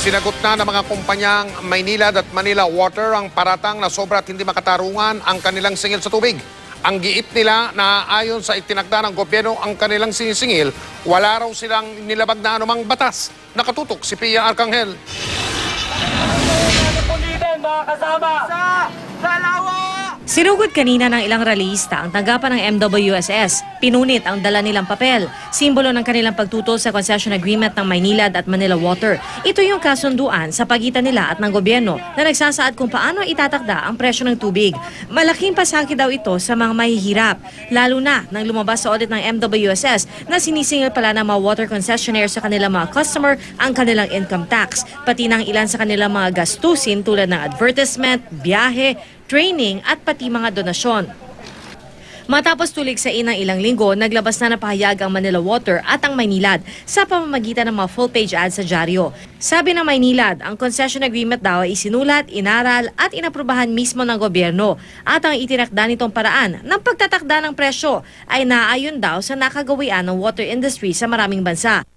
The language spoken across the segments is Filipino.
Sinagot na ng mga kumpanyang Maynilad at Manila Water ang paratang na sobra at hindi makatarungan ang kanilang singil sa tubig. Ang giit nila na ayon sa itinakda ng gobyerno ang kanilang sinisingil, wala raw silang nilabag na anumang batas. Nakatutok si Pia Arcangel. Sinugod kanina ng ilang rallyista ang tanggapan ng MWSS. Pinunit ang dala nilang papel, simbolo ng kanilang pagtutol sa concession agreement ng Maynilad at Manila Water. Ito yung kasunduan sa pagitan nila at ng gobyerno na nagsasaad kung paano itatakda ang presyo ng tubig. Malaking pasaki daw ito sa mga mahihirap, lalo na nang lumabas sa audit ng MWSS na sinisingil pala ng mga water concessionaire sa kanilang mga customer ang kanilang income tax, pati ng ilan sa kanilang mga gastusin tulad ng advertisement, biyahe, training at pati mga donasyon. Matapos tuligsain ng ilang linggo, naglabas na ng pahayag ang Manila Water at ang Maynilad sa pamamagitan ng mga full-page ads sa dyaryo. Sabi ng Maynilad, ang concession agreement daw ay isinulat, inaral at inaprubahan mismo ng gobyerno at ang itinakda nitong paraan ng pagtatakda ng presyo ay naayon daw sa nakagawian ng water industry sa maraming bansa.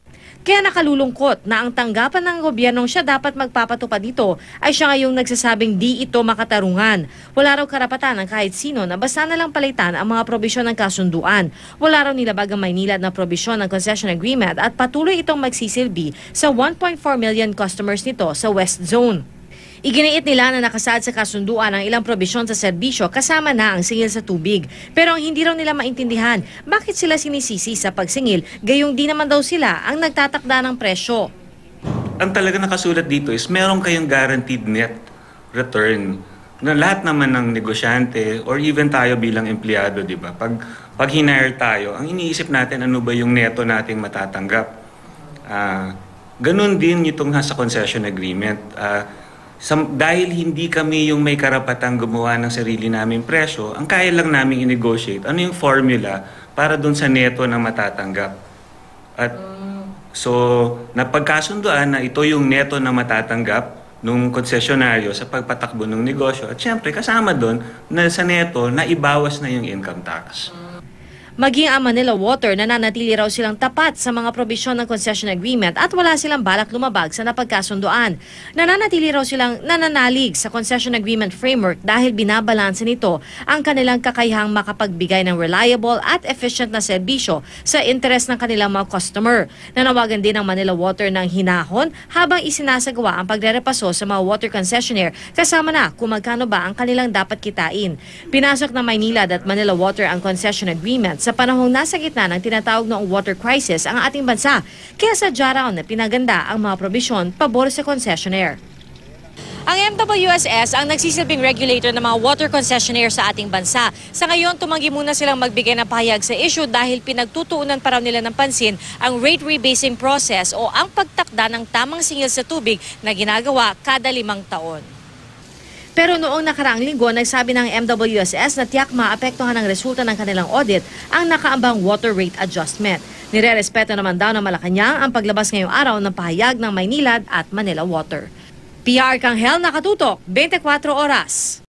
Kaya nakalulungkot na ang tanggapan ng gobyernong siya dapat magpapatupad dito ay siya ngayong nagsasabing di ito makatarungan. Wala raw karapatan ng kahit sino na basta na lang palitan ang mga probisyon ng kasunduan. Wala raw nilabag ang Maynilad na probisyon ng concession agreement at patuloy itong magsisilbi sa 1.4 million customers nito sa West Zone. Iginiit nila na nakasaad sa kasunduan ang ilang probisyon sa serbisyo kasama na ang singil sa tubig. Pero ang hindi raw nila maintindihan, bakit sila sinisisi sa pagsingil, gayong di naman daw sila ang nagtatakda ng presyo. Ang talaga nakasulat dito is meron kayong guaranteed net return na lahat naman ng negosyante or even tayo bilang empleyado, di ba? Pag hinire tayo, ang iniisip natin ano ba yung neto nating matatanggap. Ganun din itong sa concession agreement. Dahil hindi kami yung may karapatang gumawa ng sarili naming presyo, ang kaya lang namin i-negotiate ano yung formula para dun sa neto na matatanggap. At so, napagkasunduan na ito yung neto na matatanggap nung konsesyonaryo sa pagpatakbo ng negosyo. At syempre, kasama dun na sa neto na ibawas na yung income tax. Maging ang Manila Water, nananatili raw silang tapat sa mga probisyon ng concession agreement at wala silang balak lumabag sa napagkasunduan. Nananatili raw silang nananalig sa concession agreement framework dahil binabalanse nito ang kanilang kakayahang makapagbigay ng reliable at efficient na serbisyo sa interes ng kanilang mga customer. Nanawagan din ang Manila Water ng hinahon habang isinasagawa ang pagrerepaso sa mga water concessionaire kasama na kung magkano ba ang kanilang dapat kitain. Pinasok ng Maynilad at Manila Water ang concession agreement sa panahong nasa gitna ng tinatawag noong water crisis ang ating bansa. Kaya sadya raw na pinaganda ang mga probisyon pabor sa concessionaire. Ang MWSS ang nagsisilbing regulator ng mga water concessionaire sa ating bansa. Sa ngayon, tumanggi muna silang magbigay ng pahayag sa issue dahil pinagtutuunan pa raw nila ng pansin ang rate rebasing process o ang pagtakda ng tamang singil sa tubig na ginagawa kada 5 taon. Pero noong nakaraang linggo, nagsabi ng MWSS na tiyak maapektuhan ng resulta ng kanilang audit ang nakaambang water rate adjustment. Nire-respeto naman daw ng Malacanang ang paglabas ngayong araw ng pahayag ng Maynilad at Manila Water. Pia Arcangel, nakatutok, 24 oras.